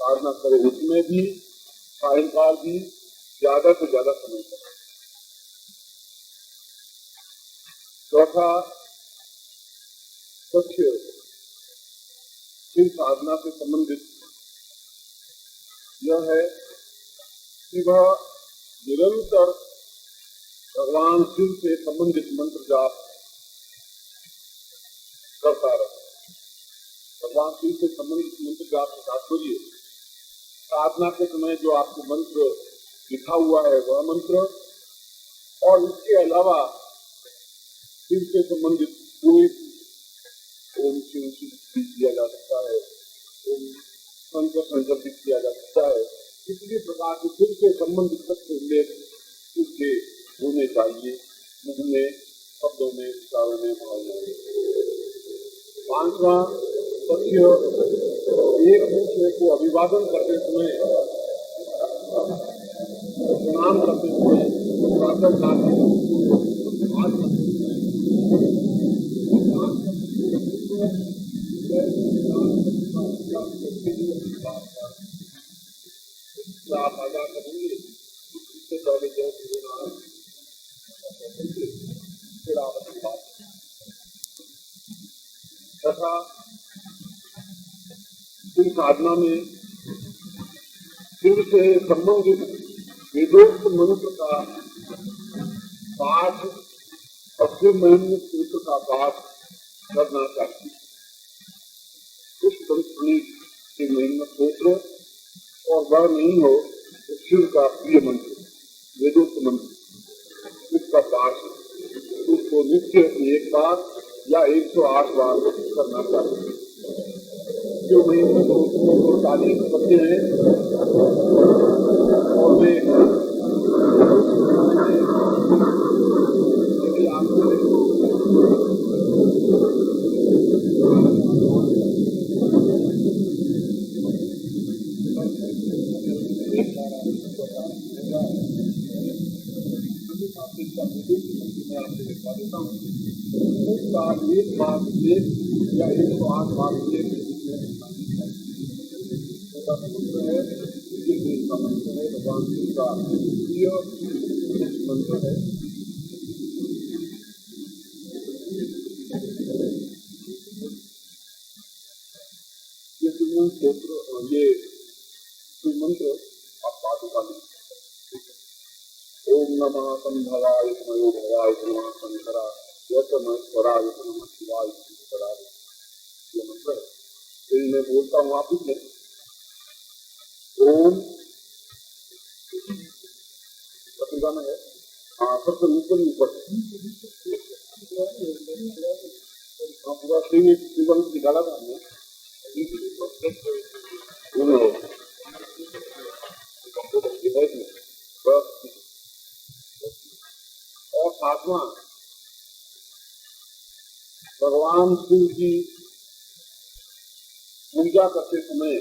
साधना करे, उसमें भी सायंकाल भी ज्यादा से ज्यादा समय करें। चौथा तथ्य इन साधना से संबंधित यह है कि वह निरंतर भगवान शिव से संबंधित मंत्र जाप करता रहे। भगवान शिव से संबंधित मंत्र जाप का तात्पर्य साधना के समय जो आपको मंत्र लिखा हुआ है वह मंत्र, और इसके अलावा शिव से संबंधित कोई ओम शिव भी किया जा सकता है, ओम शंकर शंकर भी किया जा सकता है। किसी प्रकार के शिव से संबंधित तथ्य उल्लेख उसके होने चाहिए, मुख में, शब्दों में, विचारों में, भावनाओं में। पांचवा तथ्य, एक दूसरे को अभिवादन करते समय, प्रणाम करते समय, प्रातः काल आप आगा करेंगे, इससे पहले जो फिर आप अपनी बात तथा इस साधना में शिव से संबंधित वेदोक्त मंत्र का पाठ और शिव महिमा सूत्र का पाठ करना चाहिए। उस मंत्र के महिमा सूत्र और वह नहीं हो तो शिव का प्रिय मंत्र, वेदोक्त मंत्र, उसका पाठ उसको नित्य 1 बार या 108 बार करना चाहिए। जो महिमा सूत्र को 40 पत्ते हैं और वे यदि आपको एक बार या 108 बार भगवान शिव का प्रिय मंत्र है। ये सूत्र और ये मंत्र आप पादुका में ओम नमः संभवाय मयो भवाय नमः शंकरा स्वराय नमः शिवाय स्वराय, ये मंत्र है। तो मैं बोलता हूँ आप इसमें ओम प्रतिगाना है, हाँ सबसे ऊपर पूरा श्रीवन निकाला था हमने। और सातवां, भगवान शिव की पूजा करते समय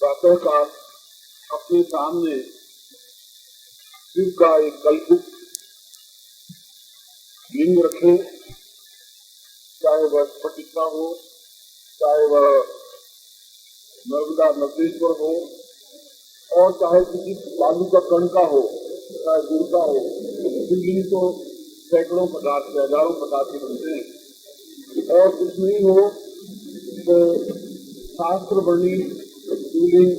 प्रातः काल अपने सामने शिव का एक कल्पित लिंग रखें, चाहे वह स्फटिक का हो, चाहे वह नर्मदा नर्मदेश्वर हो, और चाहे किसी बालू का कण का हो, चाहे गुड़ का हो। शिवलिंग तो सैकड़ों प्रकार के, हजारों प्रकार के बनते हैं, और कुछ नहीं हो तो शास्त्र वर्णित शिवलिंग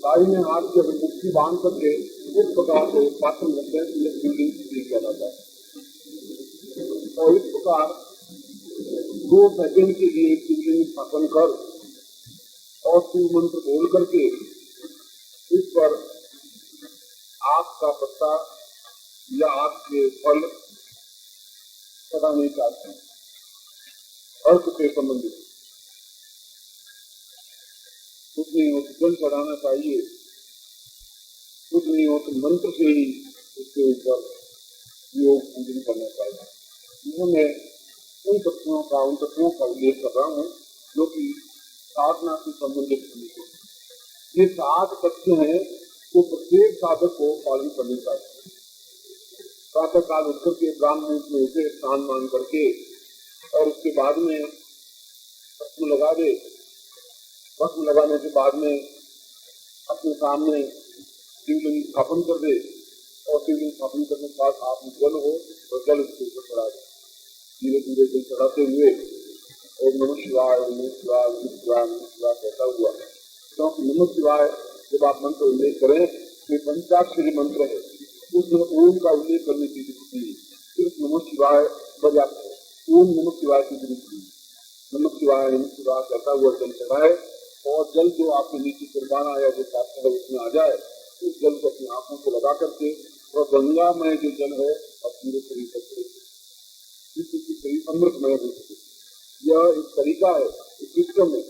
दाहिने हाथ के मुट्ठी बांध करके इस प्रकार से पात्र रखते हैं कि शिवलिंग किया जाता है। और इस प्रकार 2 सेकंड के लिए शिवलिंग स्थापन कर और शिव मंत्र बोल करके इस पर आग का पत्ता या आग के फल चढ़ाने चाहते हैं। अर्थ से संबंधित कुछ नहीं हो तो जल चढ़ाना चाहिए, कुछ नहीं हो तो मंत्र से ही उसके ऊपर योग पूजन करना चाहिए। मैं उन तत्वों का उल्लेख कर रहा हूँ जो कि साधना से संबंधित है। ये 7 तथ्य हैं जो प्रत्येक साधक को पालन करने चाहिए। प्रातः काल उठकर के ब्राह्म मुहूर्त में उसे स्नान मान करके और उसके बाद में भस्म लगा दे भस्म लगाने के बाद में अपने सामने शिवलिंग स्थापन कर दे और शिवलिंग स्थापन करने के बाद आप जल हो तो जल उसके ऊपर चढ़ा दे। धीरे धीरे जल चढ़ाते हुए ओम नमः शिवाय ओम नमः शिवाय ओम नमः शिवाय नमः शिवाय कहता हुआ, क्योंकि नमः शिवाय जब आप मंत्र उल्लेख करें तो पंचाक्षरी मंत्र है, उसमें ओम का उल्लेख करने की जरूरत नहीं, सिर्फ नमः शिवाय पर्याप्त है। ओम नमः शिवाय की जरूरत नहीं, नमः शिवाय कहता हुआ जल चढ़ाए और जल जो आपके नीचे कुर्बाना या जो पात्र है उसमें आ जाए, उस जल को अपनी आंखों को लगा करके और गंगा में जो जल है और पूरे शरीर पर जिससे शरीर अमृतमय हो सके, यह एक तरीका है इस सिस्टम में।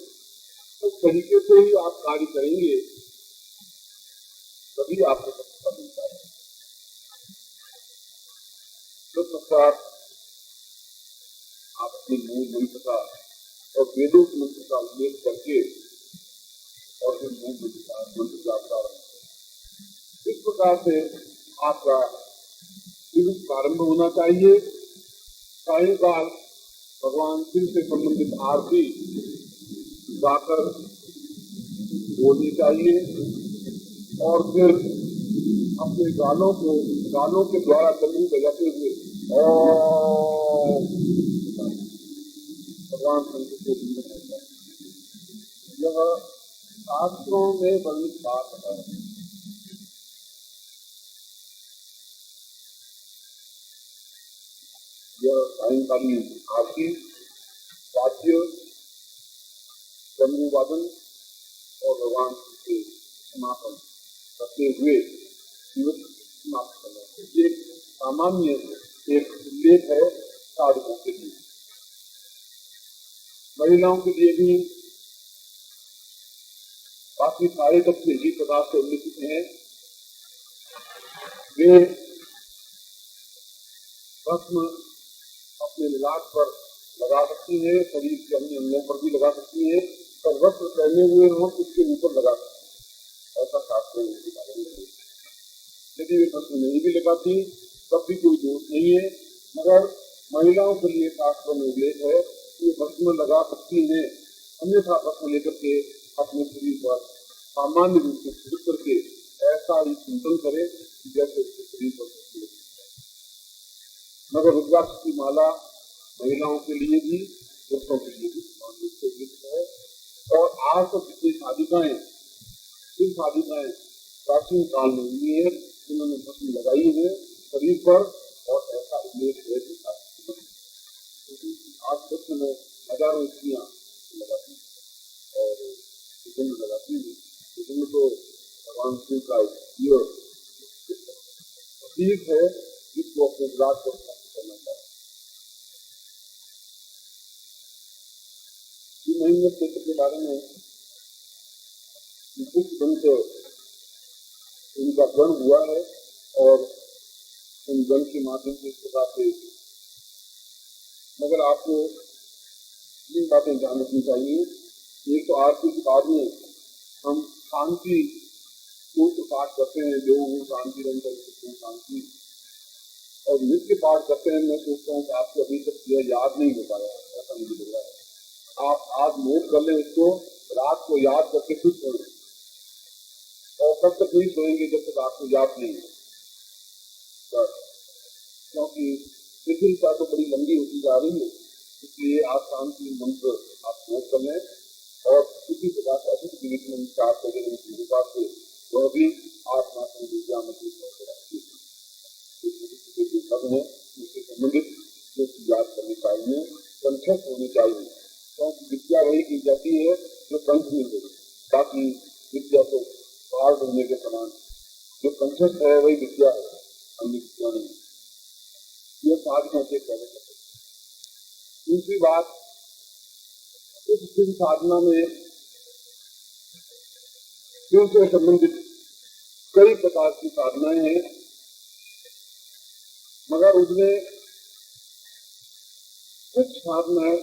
उस तरीके से ही आप कार्य करेंगे तभी आपको सफलता मिलता है। तत्पश्चात आप अपने मूल मंत्र का और वेदों के मंत्र का उल्लेख करके और फिर मूल मंत्र का प्रारंभ, इस प्रकार से आपका दिवस प्रारंभ होना चाहिए। सायंकाल भगवान शिव से संबंधित आरती गाकर बोलनी चाहिए और फिर अपने गानों के द्वारा कभी बजाते हुए और भगवान शंकर को भी यह शास्त्रों में वर्णित बात है। यह सायंकालीन आरती वाद्य डमरू वादन और भगवान के समापन करते हुए दिवस समाप्त करना। ये सामान्य एक उल्लेख है साधकों के लिए। महिलाओं के लिए भी बाकी सारे तथ्य इसी प्रकार से उल्लेखित हैं। वे भस्म अपने ललाट पर लगा सकती है, शरीर के अन्य अंगों पर भी लगा सकती है, और वस्त्र पहने हुए हो उसके ऊपर लगा सकती है, ऐसा शास्त्र में। यदि वे भस्म नहीं भी लगाती तब भी कोई दोष नहीं है, मगर महिलाओं के लिए शास्त्र में उल्लेख है कि भस्म लगा सकती है, अन्यथा भस्म लेकर के अपने शरीर पर सामान्य रूप से छिड़क करके ऐसा ही चिंतन करे जैसे उसके शरीर पर। मगर रुद्राक्ष की माला महिलाओं के लिए भी पुरुषों के लिए भी समान रूप से उचित है। और आज तो जितनी साधिकाएं प्राचीन काल में हुई है, जिन्होंने भस्म लगाई है शरीर पर, और ऐसा उल्लेख है आज तक में हजारों स्त्रियां लगाती और विभिन्न लगाती है। विभिन्न तो भगवान शिव का प्रतीक है जिसको अपने विराट को करना चाहिए। महीने क्षेत्र के बारे में कुछ दिन से उनका गण हुआ है और उन गण के माध्यम से इस प्रकार से, मगर आपको तीन बातें ध्यान रखनी चाहिए। एक तो आरती के बाद में हम शांति को पाठ करते हैं, जो शांति रंग शांति, और नित्य पाठ करते हैं। मैं सोचता हूँ कि आपको अभी तक यह याद नहीं हो पाया, ऐसा मुझे लग रहा है। आप आज नोट कर लें इसको, रात को याद करके फिर सोएं, और तब तक नहीं सोएंगे जब तक आपको याद नहीं है, क्योंकि पृथ्वीता तो बड़ी लंबी होती जा रही है। इसलिए आप शांति मंत्र आप नोट कर लें और किसी प्रकार से अधिक जीवित में विचार करें उनकी कृपा से, वह भी आत्मा संविद्या में उससे संबंधित जो याद करनी चाहिए, कंठस्थ होनी चाहिए, क्योंकि विद्या वही की जाती है जो कंठ में हो, बाकी विद्या तो बाहर ढूंढने के समान, जो कंठस्थ है वही विद्या है, अन्य विद्या नहीं। यह साधना से पहले। दूसरी बात, इस दिन साधना में शिव से संबंधित कई प्रकार की साधनाएं हैं, मगर उसमें कुछ साधनाएं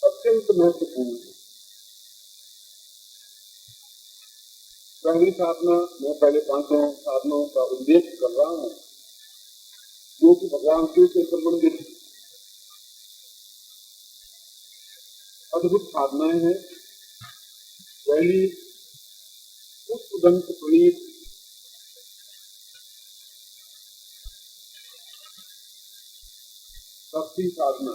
अत्यंत महत्वपूर्ण है। पहली साधना, मैं पहले 5 साधनाओं का उल्लेख कर रहा हूँ जो कि भगवान शिव से संबंधित अद्भुत साधनाएं हैं। पहली पुष्पदंत प्रणीत भक्ति साधना।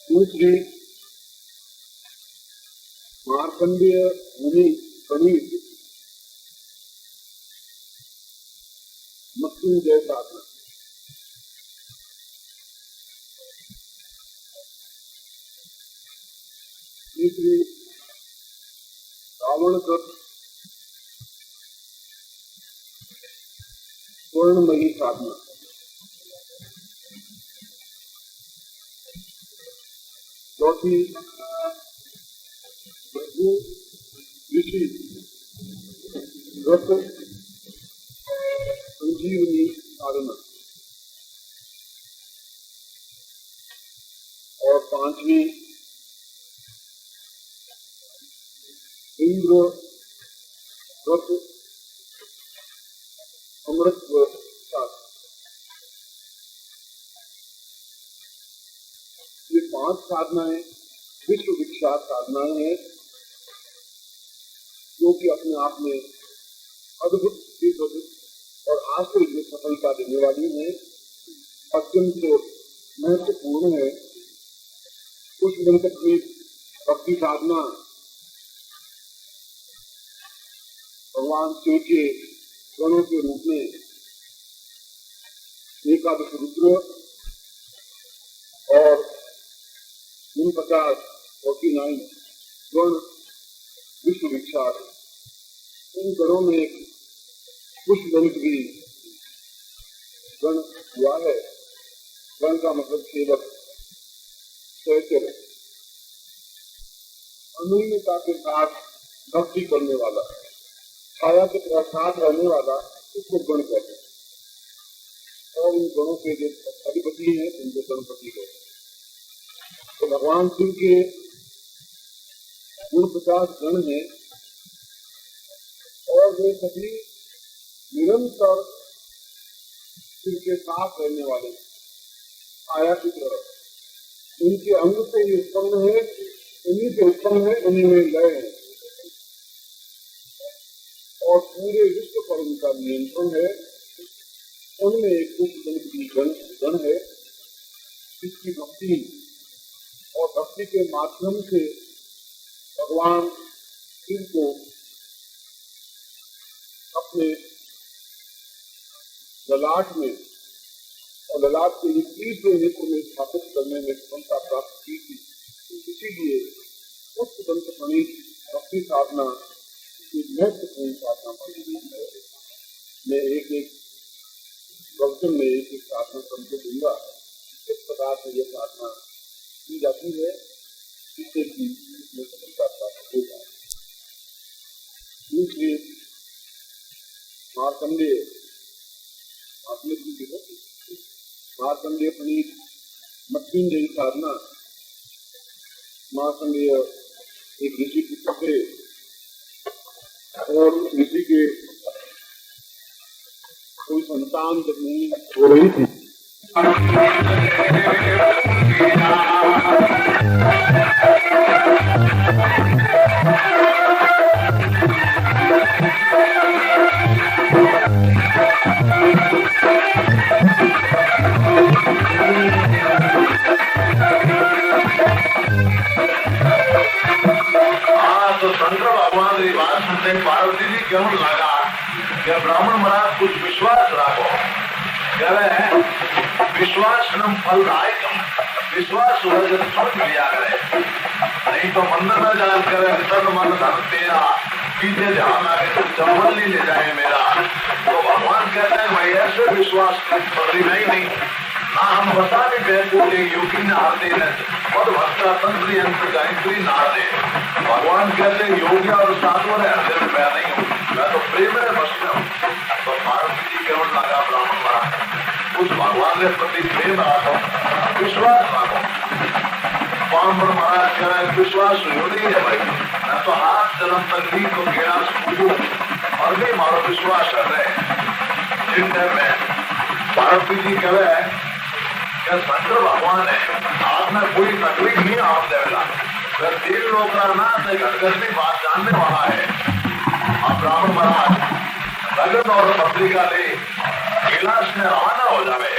दूसरी मार्कंडेय मुनि प्रणीत मृत्युंजय साधना। तीसरी रावण कृत स्वर्णमयी साधना। चौथी प्रभु ऋषि व्रत संजीवनी साधना। और पांचवी इंद्र व्रत अमृतत्व साधना। ये 5 साधनाएं विश्व विख्यात साधनाएं हैं, जो कि अपने आप में अद्भुत और आश्चर्य सफलता देने वाली है, अत्यंत महत्वपूर्ण है। पुष्पदंत प्रणीत भक्ति साधना भगवान शिव के गणों के रूप में एकादश रुद्र और 49 गण विश्व विख्यात। इन गणों में एक पुष्पदंत भी गण हुआ है। गण का मतलब सेवक, सहचर, अनन्यता के साथ भक्ति करने वाला, छाया के साथ रहने वाला, उसको गण कहते हैं। और इन गणों के जो अधिपति हैं उनको गणपति कहते हैं। तो भगवान शिव के 49 गण हैं और वे सभी निरंतर शिव के साथ रहने वाले, छाया की तरह। उनके अंग से ही उत्पन्न है, उन्हीं से उत्पन्न है, उन्हीं में लय है और पूरे विश्व पर उनका नियंत्रण है। उनमें एक पुष्पदंत की गण है, जिसकी भक्ति और भक्ति के माध्यम से भगवान शिव को अपने ललाट में और ललाट के तीसरे नेत्र में स्थापित करने में सफलता प्राप्त की थी। इसीलिए पुष्पदंत प्रणीत भक्ति साधना एक महत्वपूर्ण साधना मानी गई है। मैं एक प्रवचन में एक साधना समझ दूंगा। इस प्रकार से यह साधना की जाती है, जिससे कि इसमें सफलता प्राप्त हो जाए। दूसरी मार्कंडेय प्रणीत मृत्युंजय साधना। मार्कंडेय एक ऋषि पुत्र थे और ऋषि के कोई संतान जब नहीं हो रही थी, तो शंकर भगवान की बात सुनते पार्वती जी क्यों लगा कि ब्राह्मण महाराज कुछ विश्वास रखो। कह रहे हैं विश्वास नम फलदायकम, विश्वास लिया करे, नहीं तो मंदिर में जान करे तन मन धन तेरा, पीछे ध्यान आगे तो चंबल नहीं ले जाए मेरा। तो भगवान कहते हैं भाई ऐसे विश्वास पकड़ी नहीं ना हम बता भी बैठे योगी न आते हैं और भक्ता तंत्री यंत्र गायत्री ना दे। भगवान कहते हैं योगी और साधु है, हृदय में मैं नहीं हूँ, मैं तो प्रेम में बस में हूँ। तो पार्वती जी केवल लगा ब्राह्मण महाराज उस भगवान के प्रति प्रेम रखो, विश्वास रखो। ब्राह्मण महाराज कह रहे विश्वास नहीं है भाई, मैं तो हाथ जन्म तक भी को घेरा पूछू और भी मारो विश्वास कर रहे। जिन टाइम में पार्वती जी कह रहे या शंकर भगवान है आप में कोई तकलीफ नहीं आप देवेला अगर 3 लोग ना तो घटघटनी बात जानने वाला है आप ब्राह्मण महाराज लगन और पत्रिका ले कैलाश में रवाना हो जावे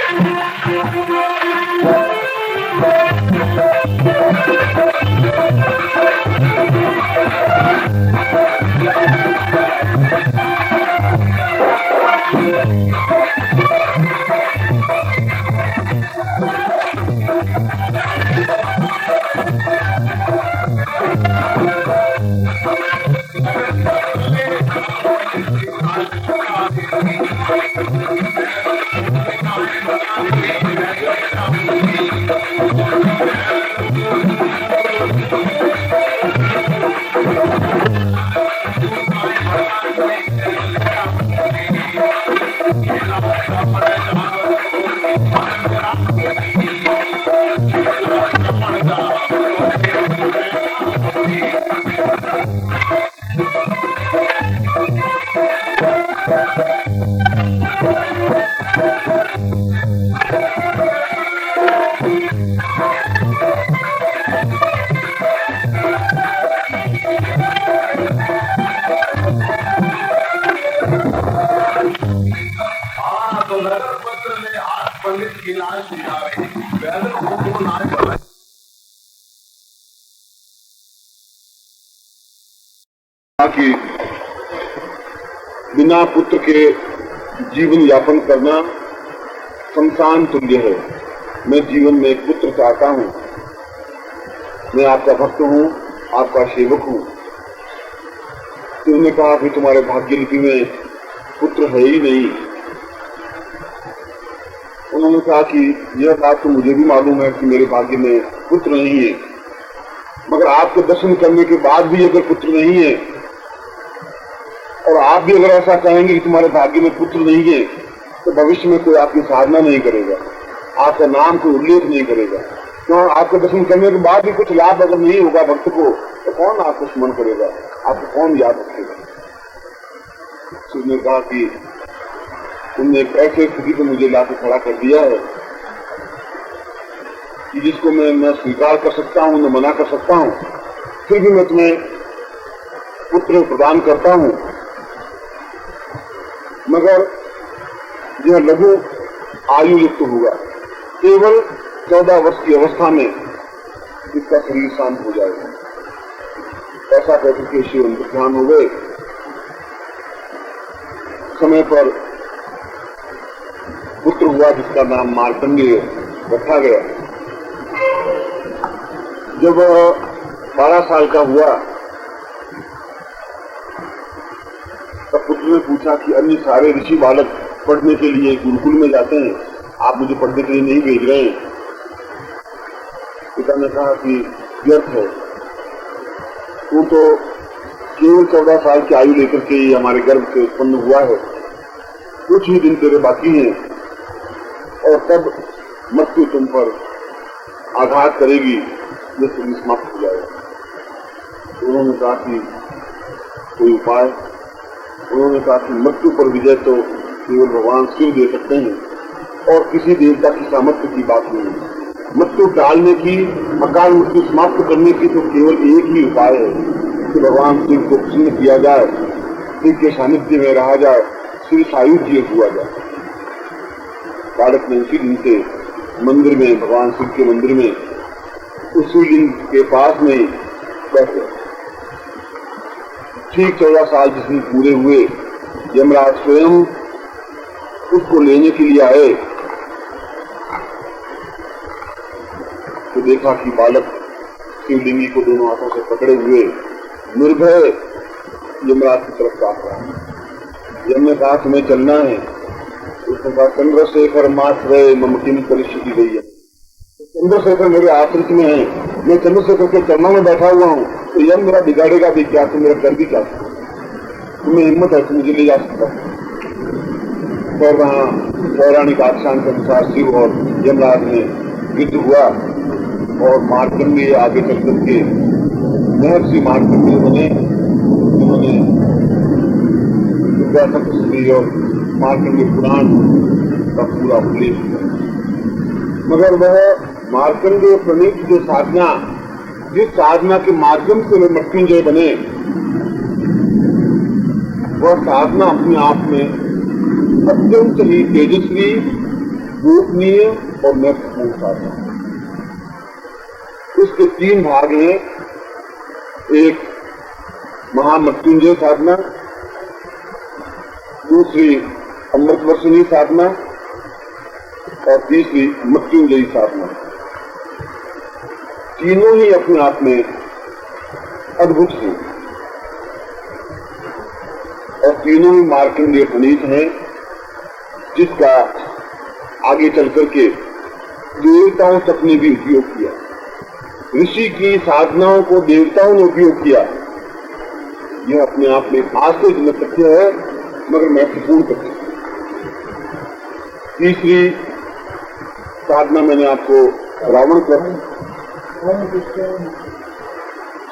कि बिना पुत्र के जीवन यापन करना शमशान तुल्य है। मैं जीवन में एक पुत्र चाहता हूँ। मैं आपका भक्त हूँ, आपका सेवक हूँ। तो उन्होंने कहा कि तुम्हारे भाग्य लिपि में पुत्र है ही नहीं। उन्होंने कहा कि यह बात तो मुझे भी मालूम है कि मेरे भाग्य में पुत्र नहीं है, मगर आपके दर्शन करने के बाद भी अगर पुत्र नहीं है और आप भी अगर ऐसा कहेंगे कि तुम्हारे भाग्य में पुत्र नहीं है तो भविष्य में कोई आपकी साधना नहीं करेगा, आपका नाम कोई उल्लेख नहीं करेगा। क्यों? आपके दर्शन करने के बाद भी कुछ लाभ अगर नहीं होगा भक्त को तो कौन आपको स्मरण करेगा, आपको कौन याद रखेगा। उसने कहा कि तुमने एक ऐसी स्थिति को मुझे लाके खड़ा कर दिया है कि जिसको मैं न स्वीकार कर सकता हूँ न मना कर सकता हूँ, फिर भी मैं तुम्हें पुत्र प्रदान करता हूँ, मगर यह लघु आयु युक्त होगा। केवल 14 वर्ष की अवस्था में इसका शरीर शांत हो जाएगा। ऐसा कहकर के शिव ध्यान हो गए। समय पर पुत्र हुआ जिसका नाम मार्कंडेय रखा गया। जब 12 साल का हुआ तब पुत्र ने पूछा कि अन्य सारे ऋषि बालक पढ़ने के लिए गुरुकुल में जाते हैं, आप मुझे पढ़ने के लिए नहीं भेज रहे हैं। पिता ने कहा कि व्यर्थ है, तू तो केवल 14 साल की आयु लेकर के ही हमारे गर्भ से उत्पन्न हुआ है, कुछ ही दिन तेरे बाकी हैं और तब मृत्यु तुम पर आघात करेगी, ये शरीर समाप्त हो जाएगा। उन्होंने कहा कि कोई उपाय। उन्होंने कहा कि मृत्यु पर विजय तो केवल भगवान शिव दे सकते हैं और किसी देवता की सामर्थ्य की बात नहीं है। मृत्यु टालने की, अकाल मृत्यु समाप्त करने की तो केवल एक ही उपाय है कि भगवान शिव को प्रसन्न किया जाए, शिव के सानिध्य में रहा जाए, शिव सायुज्य हुआ जाए। बालक ने उसी दिन से मंदिर में, भगवान शिव के मंदिर में उस शिवलिंग के पास में बैठे। ठीक 14 साल जिस दिन पूरे हुए, यमराज स्वयं उसको लेने के लिए आए तो देखा कि बालक शिवलिंगी को दोनों हाथों से पकड़े हुए निर्भय यमराज की तरफ आ रहा है। यम ने कहा तुम्हें चलना है। उसने कहा चंद्रशेखर माश्रय ममकिन परिस्थिति गई है। चंद्रशेखर मेरे आश्रित में है, मैं चंद्रशेखर के चरणों में बैठा हुआ हूँ, तो यम मेरा बिगाड़ेगा भी क्या, तो मेरा कर भी क्या, तुम्हें हिम्मत है तो मुझे ले जा सकता है। और वहाँ पौराणिक आख्यान के अनुसार शिव और यमराज में युद्ध हुआ और मार्कंडेय आगे चल करके महर्षि मार्कंडेय बने, उन्होंने विद्या सप्तशती और मार्कंडेय पुराण का पूरा उल्लेख किया। मगर वह मार्कंडेय प्रणीत जो साधना, जिस साधना के माध्यम से वे मृत्युंजय बने, वह साधना अपने आप में अत्यंत ही तेजस्वी, गोपनीय और महत्वपूर्ण साधना। उसके 3 भाग हैं। एक महामृत्युंजय साधना, दूसरी अमृतवर्षिणी साधना और तीसरी मृत्युंजयी साधना। तीनों ही अपने आप में अद्भुत हैं और तीनों ही मार्कंडेय प्रणीत हैं, जिसका आगे चल करके देवताओं तक ने भी उपयोग किया। ऋषि की साधनाओं को देवताओं ने उपयोग किया। यह अपने आप में आश्चर्यजनक तथ्य है, मगर महत्वपूर्ण तथ्य। तीसरी साधना मैंने आपको रावण कर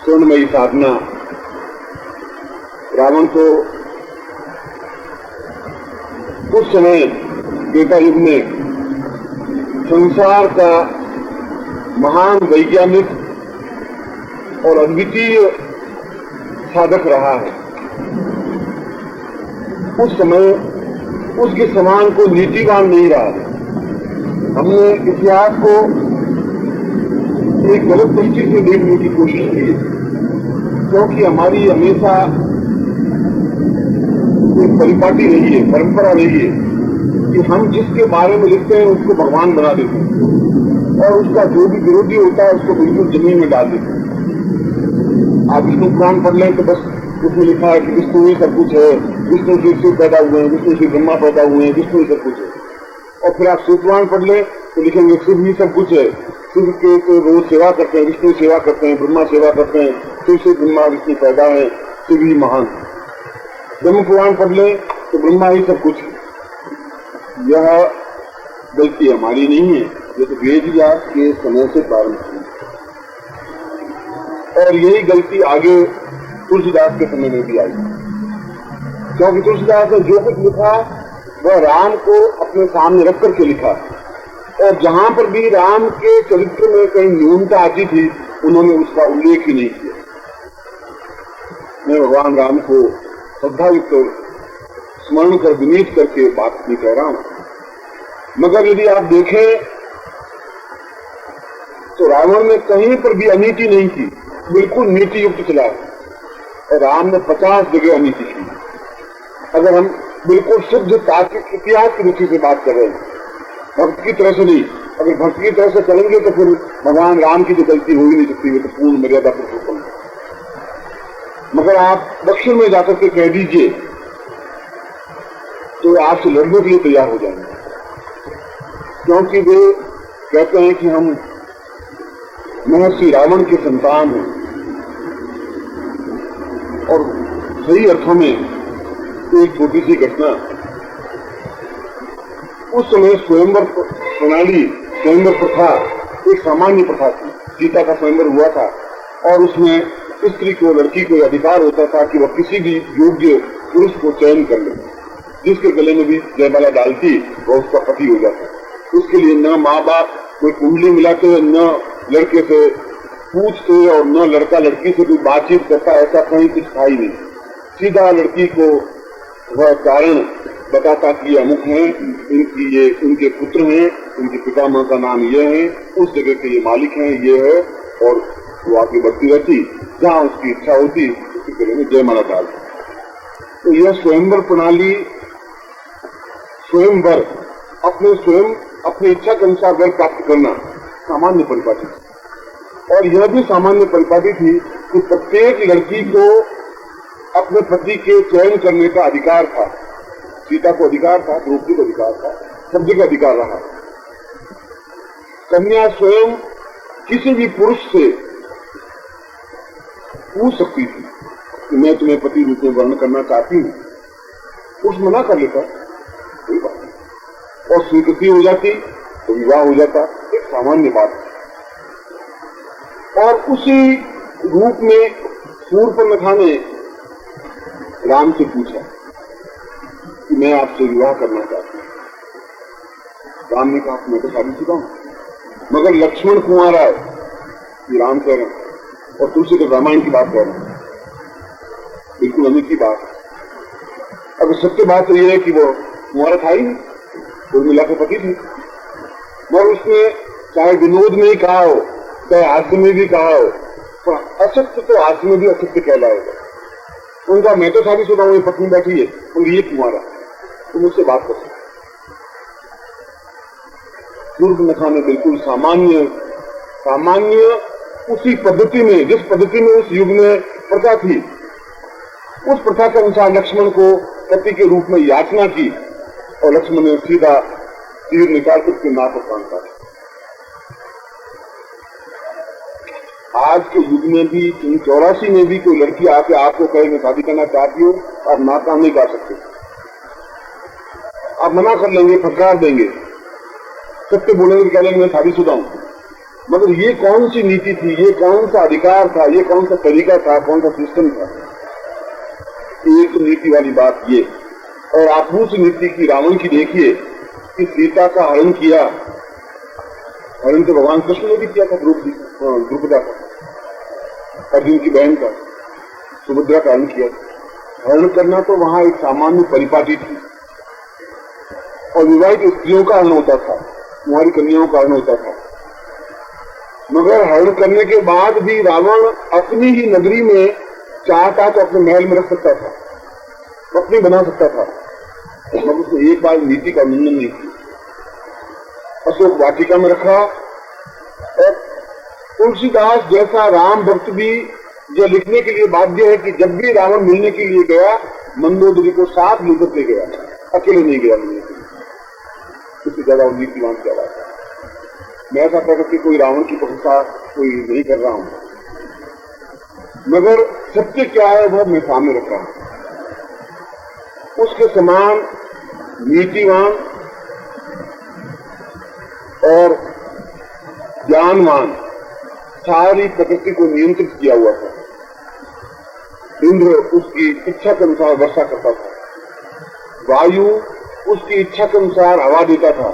स्वर्णमयी साधना। रावण तो उस समय त्रेता युग में संसार का महान वैज्ञानिक और अद्वितीय साधक रहा है। उस समय उसके समान को नीतिवान नहीं रहा। हमने इतिहास को एक गलत दृष्टि से देखने की कोशिश की, क्योंकि हमारी हमेशा एक परिपाटी रही है, परंपरा रही है कि हम जिसके बारे में लिखते हैं उसको भगवान बना देते हैं और उसका जो भी विरोधी होता है उसको बिल्कुल जमीन में डाल देते हैं। आप विष्णु पुराण पढ़ लें तो बस उसमें लिखा है कि विष्णु ही सब कुछ है, विष्णु से शिव पैदा हुए हैं, विष्णु से ब्रह्मा पैदा हुए हैं, विष्णु ही सब कुछ है। और फिर आप शिव पुराण पढ़ लें तो लिखेंगे शिव ही सब कुछ है, शिव के तो रोज सेवा करते हैं, विष्णु सेवा करते हैं, ब्रह्मा सेवा करते हैं, शिव से ब्रह्मा विष्णु पैदा है, शिव ही महान। ब्रह्म पुराण पढ़ लें तो ब्रह्मा ही सब कुछ है। यह गलती हमारी नहीं है, ये तो वेद व्यास के समय से प्रारंभ हुई और यही गलती आगे तुलसीदास के समय में भी आई, क्योंकि तुलसीदास ने जो कुछ लिखा वह राम को अपने सामने रख करके लिखा और जहां पर भी राम के चरित्र में कहीं न्यूनता आती थी उन्होंने उसका उल्लेख ही नहीं किया। मैं भगवान राम को श्रद्धायुक्त स्मरण कर विनीत करके बात नहीं कह रहा हूं, मगर यदि आप देखें तो रावण ने कहीं पर भी अनीति नहीं की, बिल्कुल नीति युक्त चला और राम ने 50 जगह अनीति की। अगर हम बिल्कुल शुद्ध तार्किक इतिहास की दृष्टि से बात कर रहे हैं, भक्त की तरह से नहीं। अगर भक्त की तरह से चलेंगे तो फिर भगवान राम की जो गलती हो ही नहीं सकती, वो तो पूर्ण मर्यादा पुरुषोत्तम है। मगर आप दक्षिण में जाकर के कह दीजिए तो आपसे लड़ने के लिए तैयार हो जाएंगे, क्योंकि वे कहते हैं कि हम महर्षि रावण के संतान हैं। और सही अर्थों में एक छोटी सी घटना, उस समय स्वयंवर प्रणाली, स्वयंवर प्रथा एक सामान्य प्रथा थी। सीता का स्वयंवर हुआ था और उसमें स्त्री को, लड़की को अधिकार होता था कि वह किसी भी योग्य पुरुष को चयन कर ले, जिसके गले में भी जयमाला डालती वह उसका पति हो जाता। उसके लिए न माँ बाप कोई कुंडली मिलाते, न लड़के से पूछते और न लड़का लड़की से कोई बातचीत करता, ऐसा कहीं कुछ था ही नहीं। सीधा लड़की को वह कारण बताता कि ये अमुक हैं, इनकी ये उनके पुत्र हैं, उनके पितामह का नाम ये है, उस जगह के ये मालिक हैं, ये है, और वो आगे बढ़ती रहती, जहाँ उसकी इच्छा होती उसके गले में जयमाला डालती। तो यह स्वयंवर प्रणाली, स्वयंवर अपने स्वयं अपनी इच्छा के अनुसार वर प्राप्त करना सामान्य परिपाटी थी। और यह भी सामान्य परिपाटी थी कि प्रत्येक लड़की को अपने पति के चयन करने का अधिकार था। सीता को अधिकार था, द्रौपदी को अधिकार था, सब जगह अधिकार रहा। कन्या स्वयं किसी भी पुरुष से पूछ सकती थी कि मैं तुम्हें पति रूप में वर्ण करना चाहती हूँ, पुरुष मना कर लेता, कोई बात नहीं, और स्वीकृति हो जाती तो विवाह हो जाता, एक सामान्य बात। और उसी रूप में शूर्पणखा ने राम से पूछा कि मैं आपसे विवाह करना चाहती हूँ। राम ने कहा मैं तो शादीशुदा हूँ, मगर लक्ष्मण कुंवारा है, ये राम कह रहे हैं, और तुलसी के रामायण की बात कह रहे हैं, बिल्कुल अमीर की बात। अब सत्य बात तो ये है कि वो कुंवारा था ही नहीं, उर्मिला के पति थी, मगर उसने चाहे विनोद में ही कहा हो, चाहे हास्य में भी कहा हो, पर असत्य तो हास्य में भी असत्य कहलाएगा। उनका मैं तो शादीशुदा हूं, पत्नी बैठी है और ये कुंवारा, तो मुझसे बात कर सकते। सूर्पनखा में बिल्कुल सामान्य उसी पद्धति में, जिस पद्धति में उस युग में प्रथा थी, उस प्रथा के अनुसार लक्ष्मण को पति के रूप में याचना की, और लक्ष्मण ने सीधा तीर निकाल कर उसके नाक पर प्राण काटा। आज के युग में भी 84 में भी कोई लड़की आके आपको कहे मैं शादी करना चाहती हूँ, आप ना काम नहीं कर सकते, आप मना कर लेंगे, फटकार देंगे, सत्य बोलेंगे, कह लेंगे मैं शादीशुदा हूं। मगर ये कौन सी नीति थी, ये कौन सा अधिकार था, ये कौन सा तरीका था, कौन सा सिस्टम था? एक नीति वाली बात ये। और आप उस नीति की रावण की देखिए कि सीता का हरण किया, हरण तो भगवान कृष्ण ने भी किया था, द्रुपदा का, अर्जुन की बहन का, सुभद्रा का हरण किया। हरण करना तो वहां एक सामान्य परिपाटी थी, और विवाहित स्त्रियों का हरण होता था, कुंवारी कन्याओं का हरण होता था। मगर हरण करने के बाद भी रावण अपनी ही नगरी में चाहता तो अपने महल में रख सकता था, पत्नी बना सकता था, मगर उसने एक बार नीति का उल्लंघन नहीं किया। अशोक वाटिका में रखा, और तुलसीदास जैसा राम भक्त भी यह लिखने के लिए बाध्य है कि जब भी रावण मिलने के लिए गया, मंदोदरी को साथ लेकर के गया, अकेले नहीं गया मिलने के लिए। उससे ज्यादा नीतिवान क्या बात है। मैं ऐसा कहकर के कोई रावण की प्रशंसा कोई नहीं कर रहा हूं, मगर सत्य क्या है वह मैं सामने रख रहा हूं। उसके समान नीतिवान और ज्ञानवान सारी प्रकृति को नियंत्रित किया हुआ था। इंद्र उसकी इच्छा के अनुसार वर्षा करता था, वायु उसकी इच्छा के अनुसार हवा देता था।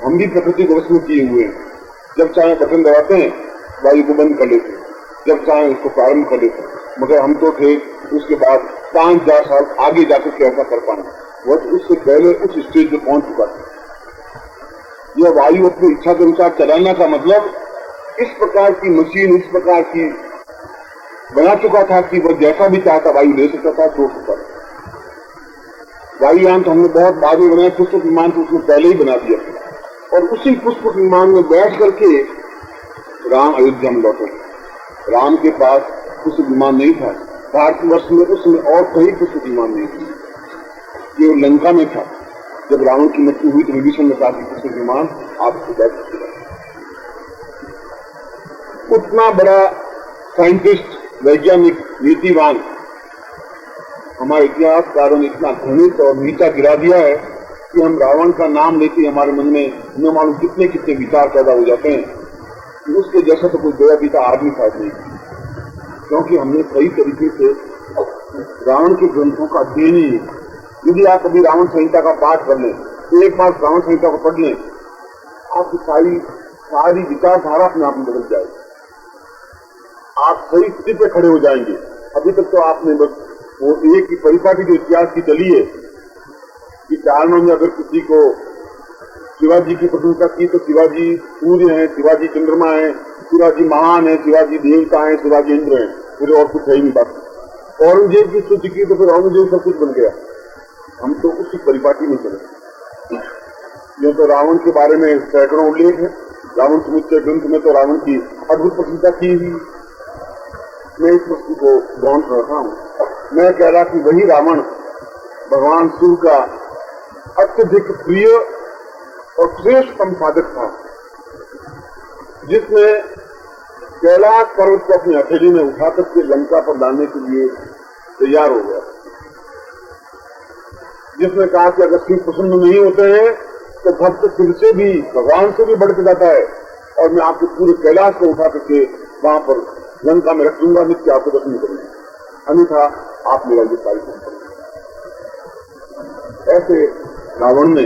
हम भी प्रकृति को वश में किए हुए हैं, जब चाहे बटन दबाते हैं वायु को बंद कर लेते हैं, जब चाहे उसको प्रारंभ कर लेते हैं। मगर हम तो थे उसके बाद 5,000 साल आगे जाकर के ऐसा कर पाए, वह उससे पहले उस स्टेज पे पहुंच चुका था। यह वायु अपनी इच्छा के अनुसार चलाने का मतलब इस प्रकार की मशीन, इस प्रकार की बना चुका था कि वह जैसा भी चाहता वायु ले सकता था, छोड़ सकता था। वायुयान तो हमने बहुत बाद में बनाया, पुष्पक विमान तो उसने पहले ही बना दिया, और उसी पुष्पक विमान में बैठ करके राम अयोध्या में लौटे। राम के पास पुष्पक विमान नहीं था, भारतवर्ष में उसमें और कहीं पुष्पक विमान नहीं था, केवल लंका में था। जब रावण की मृत्यु हुई तो विभीषण ने कहा कि पुष्पक विमान आपको बैठ सकते। उतना बड़ा साइंटिस्ट, वैज्ञानिक, नीतिवान हमारे इतिहासकारों ने इतना घृणित और नीचा गिरा दिया है कि हम रावण का नाम लेके हमारे मन में न मालूम कितने कितने विचार पैदा हो जाते हैं कि उसके जैसा तो कोई दया पीता आदमी था नहीं, क्योंकि हमने सही तरीके से रावण के ग्रंथों का अध्ययन ही नहीं। यदि आप कभी रावण संहिता का पाठ कर लें, एक बार रावण संहिता को पढ़ लें, आपकी सारी विचारधारा अपने आप में बदल जाएगी, आप सही स्थिति पे खड़े हो जाएंगे। अभी तक तो आपने बस वो एक ही परिपाटी जो इतिहास की चली है कि चारणों में अगर किसी को शिवाजी की प्रशंसा की तो शिवाजी सूर्य है, शिवाजी चंद्रमा है, शिवाजी महान है, शिवाजी देवता है, शिवाजी इंद्र है, फिर और कुछ है ही नहीं बात। औरंगजेब की स्तुति की तो फिर औरंगजेब सब कुछ बन गया। हम तो उसी परिपाटी में चले। यह तो रावण के बारे में सैकड़ों उल्लेख है, रावण समुच्चय ग्रंथ में तो रावण की अद्भुत प्रशंसा की हुई। मैं इस वस्तु को ग्रहण कर रहा हूँ। मैं कह रहा कि वही रावण भगवान शिव का अत्यधिक प्रिय और श्रेष्ठतम साधक था, जिसने कैलाश पर्वत को अपनी हथेली में उठाकर के लंका पर लाने के लिए तैयार हो गया, जिसने कहा कि अगर शिव प्रसन्न नहीं होते हैं तो भक्त शिव से भी, भगवान से भी बढ़ के जाता है, और मैं आपको पूरे कैलाश को उठा करके वहां पर लंका में रख दूंगा, नित्य आपको दर्शन करेंगे, अन्यथा आप मेरा ये कार्य करेंगे। ऐसे रावण ने